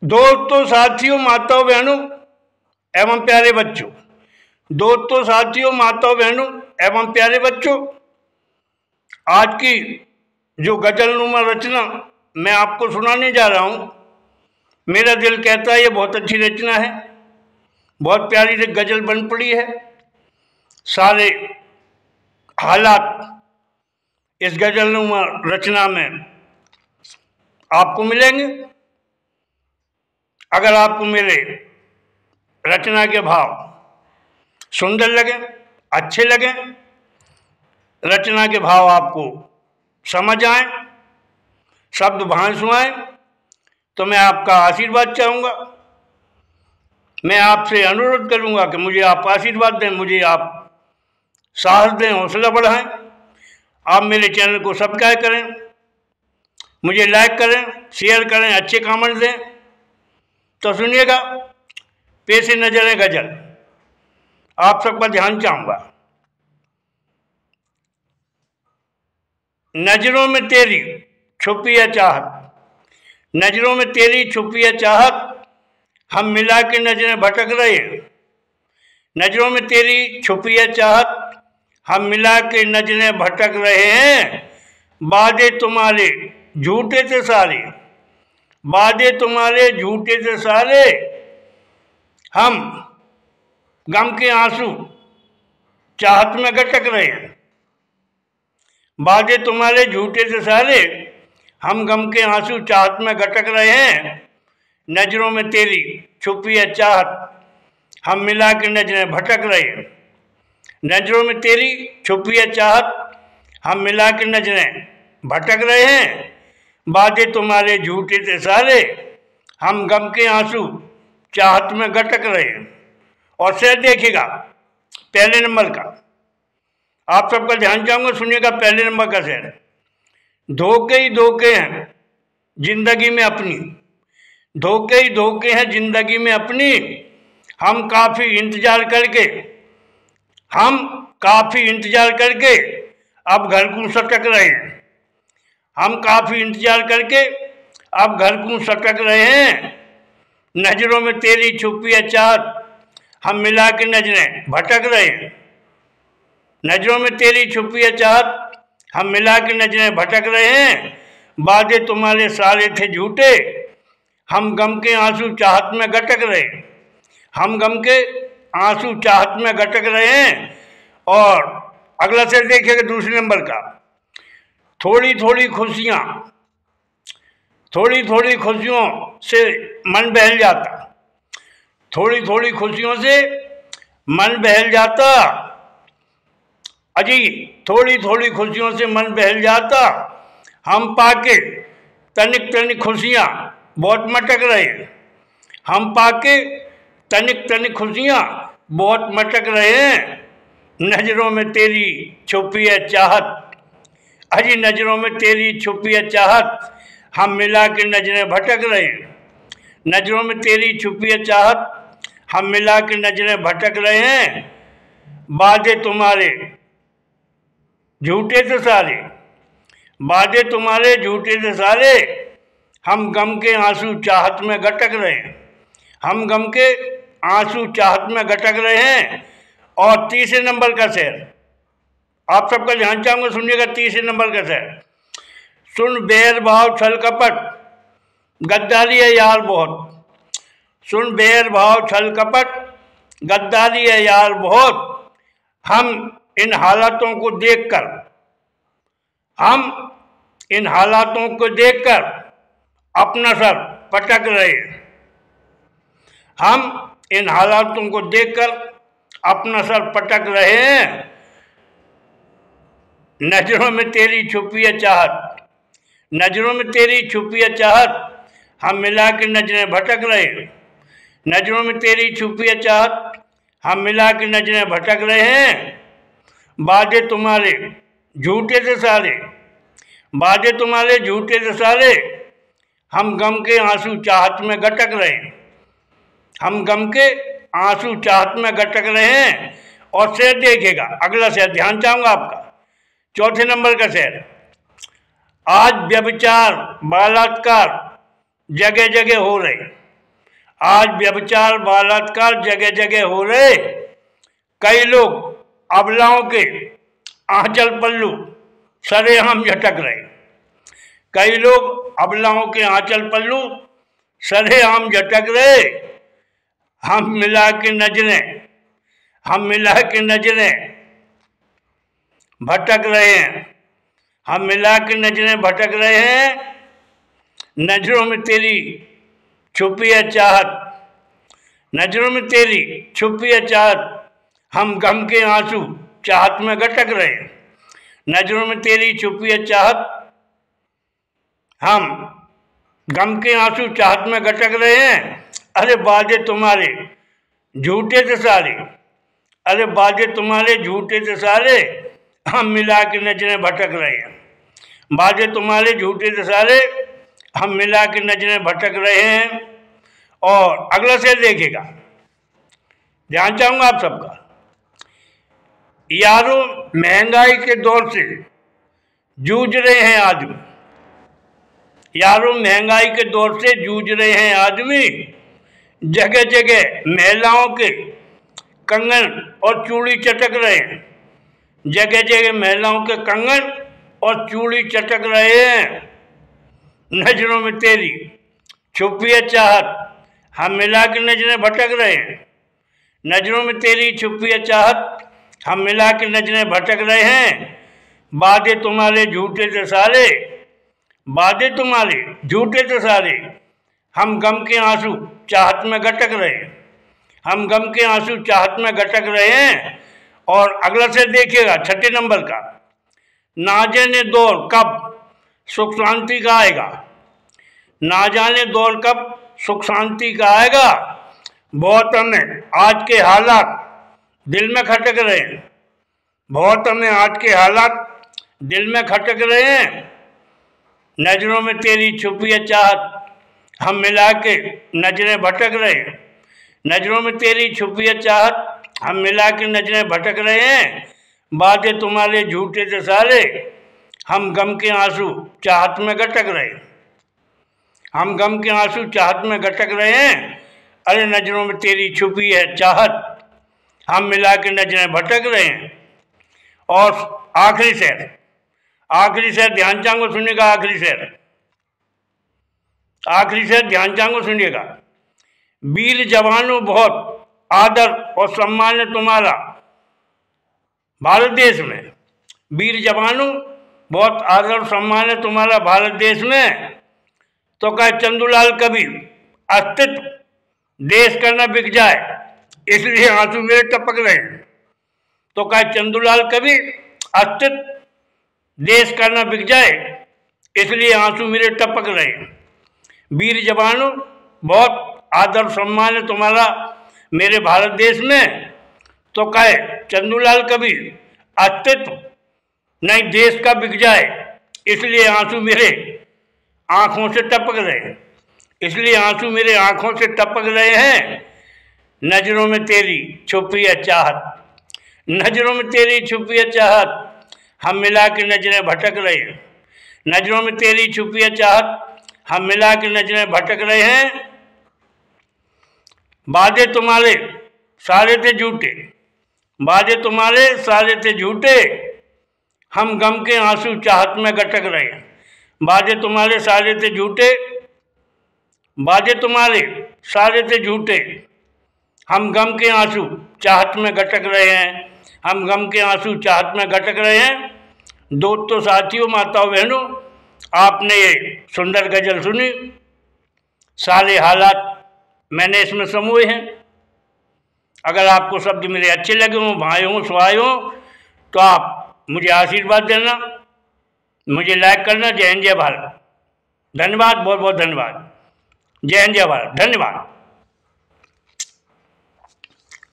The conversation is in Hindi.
दोस्तों, साथियों, माताओं, बहनों एवं प्यारे बच्चों, दोस्तों, साथियों, माताओं, बहनों एवं प्यारे बच्चों, आज की जो गजलनुमा रचना मैं आपको सुनाने जा रहा हूँ, मेरा दिल कहता है ये बहुत अच्छी रचना है, बहुत प्यारी से गजल बन पड़ी है। सारे हालात इस गजलनुमा रचना में आपको मिलेंगे। अगर आपको मेरे रचना के भाव सुंदर लगे, अच्छे लगे, रचना के भाव आपको समझ आए, शब्द भाषु आए, तो मैं आपका आशीर्वाद चाहूँगा। मैं आपसे अनुरोध करूँगा कि मुझे आप आशीर्वाद दें, मुझे आप साहस दें, हौसला बढ़ाएं। आप मेरे चैनल को सब्सक्राइब करें, मुझे लाइक करें, शेयर करें, अच्छे कमेंट दें। तो सुनिएगा, पेश नजर है गजल, आप सबका ध्यान चाहूंगा। नजरों में तेरी छुपी है चाहत, नजरों में तेरी छुपी है चाहत, हम मिला के नजरें भटक रहे। नजरों में तेरी छुपी है चाहत, हम मिला के नजरें भटक रहे हैं। वादे तुम्हारे झूठे थे सारे, वादे तुम्हारे झूठे थे सारे, हम गम के आंसू चाहत में गटक रहे हैं। वादे तुम्हारे झूठे थे सारे, हम गम के आंसू चाहत में गटक रहे हैं। नजरों में तेरी छुपी है चाहत, हम मिला के नजरें भटक रहे हैं। नजरों में तेरी छुपी है चाहत, हम मिला के नजरें भटक रहे हैं। वादे तुम्हारे झूठे थे सारे, हम गम के आंसू चाहत में गटक रहे हैं। और शेर देखिएगा पहले नंबर का, आप सबका ध्यान चाहूंगा, सुनिएगा पहले नंबर का शेर। धोखे ही धोखे हैं जिंदगी में अपनी, धोखे ही धोखे हैं जिंदगी में अपनी, हम काफी इंतजार करके, हम काफी इंतजार करके अब घर को सटक रहे हैं। हम काफी इंतजार करके अब घर को सटक रहे हैं। नजरों में तेरी छुपी है चाहत, हम मिला के नजरें भटक रहे हैं। नजरों में तेरी छुपी है चाहत, हम मिला के नजरें भटक रहे हैं। वादे तुम्हारे सारे थे झूठे, हम गम के आंसू चाहत में गटक रहे, हम गम के आंसू चाहत में गटक रहे हैं। और अगला शेर देखिएगा दूसरे नंबर का। थोड़ी थोड़ी खुशियाँ, थोड़ी थोड़ी खुशियों से मन बहल जाता, थोड़ी थोड़ी खुशियों से मन बहल जाता, अजी थोड़ी थोड़ी खुशियों से मन बहल जाता, हम पाके तनिक तनिक खुशियाँ बहुत मटक रहे, हम पाके तनिक तनिक खुशियाँ बहुत मटक रहे हैं। नजरों में तेरी छुपी है चाहत, अजी नजरों में तेरी छुपी है चाहत, हम मिला के नजरें भटक रहे हैं। नजरों में तेरी छुपी है चाहत, हम मिला के नजरें भटक रहे हैं। वादे तुम्हारे झूठे थे सारे, वादे तुम्हारे झूठे थे सारे, हम गम के आंसू चाहत में गटक रहे हैं, हम गम के आंसू चाहत में गटक रहे हैं। और तीसरे नंबर का शेर, आप सबका ध्यान चाहूंगा, सुनिएगा तीसरे नंबर का शेर। सुन बेर भाव छल कपट, गद्दारी है यार बहुत, सुन बेर भाव छल कपट, गद्दारी है यार बहुत, हम इन हालातों को देखकर, हम इन हालातों को देखकर अपना सर पटक रहे, हम इन हालातों को देखकर अपना सर पटक रहे हैं। नजरों में तेरी छुपी है चाहत, नजरों में तेरी छुपी है चाहत, हम मिला के नजरें भटक रहे, नजरों में तेरी छुपी है चाहत, हम मिला के नजरें भटक रहे हैं। वादे तुम्हारे झूठे थे सारे, वादे तुम्हारे झूठे थे सारे, हम गम के आंसू चाहत में गटक रहे, हम गम के आंसू चाहत में गटक रहे हैं। और शेर देखिएगा अगला शेर, ध्यान चाहूंगा आपका, चौथे नंबर का शेर। आज व्यभिचार बलात्कार जगह जगह हो रहे, आज व्यभिचार बलात्कार जगह जगह हो रहे। कई लोग अबलाओं के आंचल पल्लू सरेआम झटक रहे। कई लोग अबलाओं के आंचल पल्लू सरेआम झटक रहे। हम मिला के नजरें भटक रहे हैं। हम मिला के नजरें भटक रहे हैं। नजरों में तेरी छुपी है चाहत, नजरों में तेरी छुपी है चाहत। हम गम के आंसू चाहत में गटक रहे हैं। नजरों में तेरी छुपी है चाहत, हम गम के आंसू चाहत में गटक रहे हैं। अरे वादे तुम्हारे झूठे थे सारे, अरे वादे तुम्हारे झूठे थे सारे। हम मिला के नजरें भटक रहे हैं। वादे तुम्हारे झूठे थे सारे, हम मिला के नजरें भटक रहे हैं। और अगला शेर देखिएगा, ध्यान चाहूंगा आप सबका। यारों महंगाई के दौर से जूझ रहे हैं आदमी, यारों महंगाई के दौर से जूझ रहे हैं आदमी। जगह जगह महिलाओं के कंगन और चूड़ी चटक रहे हैं। जगह जगह महिलाओं के कंगन और चूड़ी चटक रहे हैं। नजरों में तेरी छुपी है चाहत, हम मिला के नजरें भटक रहे हैं। नजरों में तेरी छुपी है चाहत, हम मिला के नजरें भटक रहे हैं। वादे तुम्हारे झूठे थे सारे, वादे तुम्हारे झूठे थे सारे। हम गम के आंसू चाहत में गटक रहे हैं। हम गम के आंसू चाहत में गटक रहे हैं। और अगला से देखिएगा 6 नंबर का। ना जाने दौर कब सुख शांति का आएगा, ना जाने दौर कब सुख शांति का आएगा। बहुत हमें आज के हालात दिल में खटक रहे हैं। बहुत हमें आज के हालात दिल में खटक रहे हैं। नजरों में तेरी छुपी है चाहत, हम मिला के नजरें भटक रहे हैं। नजरों में तेरी छुपी है चाहत, हम मिला के नजरें भटक रहे हैं। वादे तुम्हारे झूठे थे सारे, हम गम के आंसू चाहत में गटक रहे हैं। हम गम के आंसू चाहत में गटक रहे हैं। अरे नजरों में तेरी छुपी है चाहत, हम मिला के नजरें भटक रहे हैं। और आखिरी शेर ध्यान चांगो सुनिएगा। आखिरी शेर ध्यान चांगो सुनिएगा। वीर जवानों बहुत आदर और सम्मान है तुम्हारा भारत देश में। वीर जवानों बहुत आदर और सम्मान है तुम्हारा भारत देश में। तो कहे चंदूलाल कबीर, अस्तित्व देश करना बिक जाए इसलिए आंसू मेरे टपक रहे हैं। तो कहे चंदूलाल कबीर, अस्तित्व देश करना बिक जाए इसलिए आंसू मेरे टपक रहे हैं। वीर जवानों बहुत आदर सम्मान है तुम्हारा मेरे भारत देश में। तो कहे चंदूलाल कबीर, अस्तित्व नहीं देश का बिक जाए इसलिए आंसू मेरे आंखों से टपक रहे हैं, इसलिए आंसू मेरे आंखों से टपक रहे हैं। नजरों में तेरी छुपी है चाहत, नजरों में तेरी छुपी है चाहत, हम मिला के नजरें भटक रहे हैं। नजरों में तेरी छुपी है चाहत, हम मिला के नजरें भटक रहे हैं। वादे तुम्हारे सारे थे झूठे, वादे तुम्हारे सारे थे झूठे, हम गम के आंसू चाहत में गटक रहे हैं। वादे तुम्हारे सारे थे झूठे, वादे तुम्हारे सारे थे झूठे, हम गम के आंसू चाहत में गटक रहे हैं। हम गम के आंसू चाहत में गटक रहे हैं। दोस्तों, साथियों, माताओं, बहनों, आपने ये सुंदर गजल सुनी। सारे हालात मैंने इसमें समूहे हैं। अगर आपको शब्द मेरे अच्छे लगे हों, भाए हों, सुहाए हों, तो आप मुझे आशीर्वाद देना, मुझे लाइक करना। जय हिंद, जय भारत। धन्यवाद, बहुत बहुत धन्यवाद। जय हिंद, जय भारत। धन्यवाद।